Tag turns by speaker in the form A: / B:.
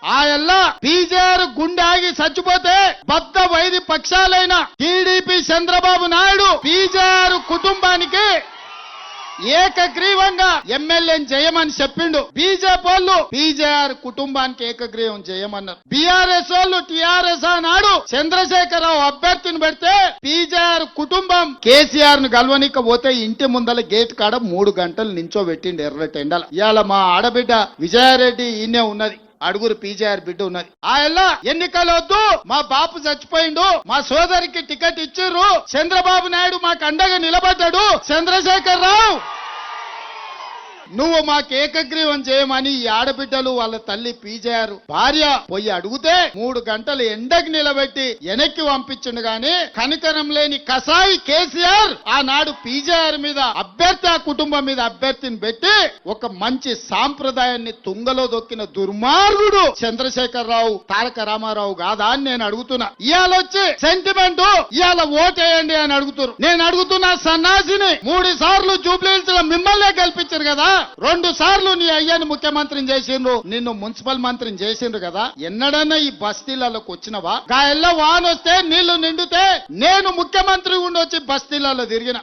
A: ఆయల్లా PJR గుండె ఆగి చచ్చిపోతే బద్ద వైది పక్షాలైన టీడీపీ చంద్రబాబు నాయుడు పీజేఆర్ కుటుంబానికి ఏకగ్రీవంగా ఎమ్మెల్యేని చేయమని చెప్పిండు. బీజేపీ వాళ్ళు పీజేఆర్ కుటుంబానికి ఏకగ్రీవం చేయమన్నారు. బీఆర్ఎస్ వాళ్ళు టీఆర్ఎస్ అన్నాడు చంద్రశేఖరరావు అభ్యర్థిని పెడితే పీజేఆర్ కుటుంబం కేసీఆర్ ను గెలవనికపోతే ఇంటి ముందల గేట్ కాడ 3 గంటలు నించోబెట్టిండు ఎర్రటి ఎండల. ఇవాళ మా ఆడబిడ్డ విజయారెడ్డి ఈయనే ఉన్నది, అడుగురు పీజేఆర్ బిడ్డ ఉన్నది. ఆయల్లా ఎన్నికలు వద్దు, మా బాపు చచ్చిపోయిండు, మా సోదరికి టికెట్ ఇచ్చిర్రు, చంద్రబాబు నాయుడు మాకు అండగా నిలబడ్డాడు, చంద్రశేఖర్ రావు నువ్వు మాకు ఏకగ్రీవం చేయమని ఈ ఆడబిడ్డలు వాళ్ళ తల్లి పీజేఆర్ భార్య పోయి అడిగితే 3 గంటలు ఎండకి నిలబెట్టి వెనక్కి పంపించిండు. గాని కనికరం లేని కసాయి కేసీఆర్ ఆనాడు పీజేఆర్ మీద అభ్యర్థి, ఆ కుటుంబం మీద అభ్యర్థిని పెట్టి ఒక మంచి సాంప్రదాయాన్ని తుంగలో దొక్కిన దుర్మార్గుడు చంద్రశేఖర్ రావు తారక రామారావు కాదా అని నేను అడుగుతున్నా. ఇవాళ వచ్చి సెంటిమెంట్ ఇవాళ ఓటేయండి అని అడుగుతున్నారు. నేను అడుగుతున్నా సన్నాసిని 3 సార్లు జూబ్లీహిల్స్ లో మిమ్మల్నే గెలిపించారు కదా, 2 సార్లు నీ అయ్యని ముఖ్యమంత్రిని చేసిండ్రు, నిన్ను మున్సిపల్ మంత్రిని చేసిండ్రు కదా, ఎన్నడన్నా ఈ బస్తీలకు వచ్చినవా? గాయల్లో వాన వస్తే నీళ్లు నిండితే నేను ముఖ్యమంత్రి ఉండి వచ్చి బస్తీలలో తిరిగిన.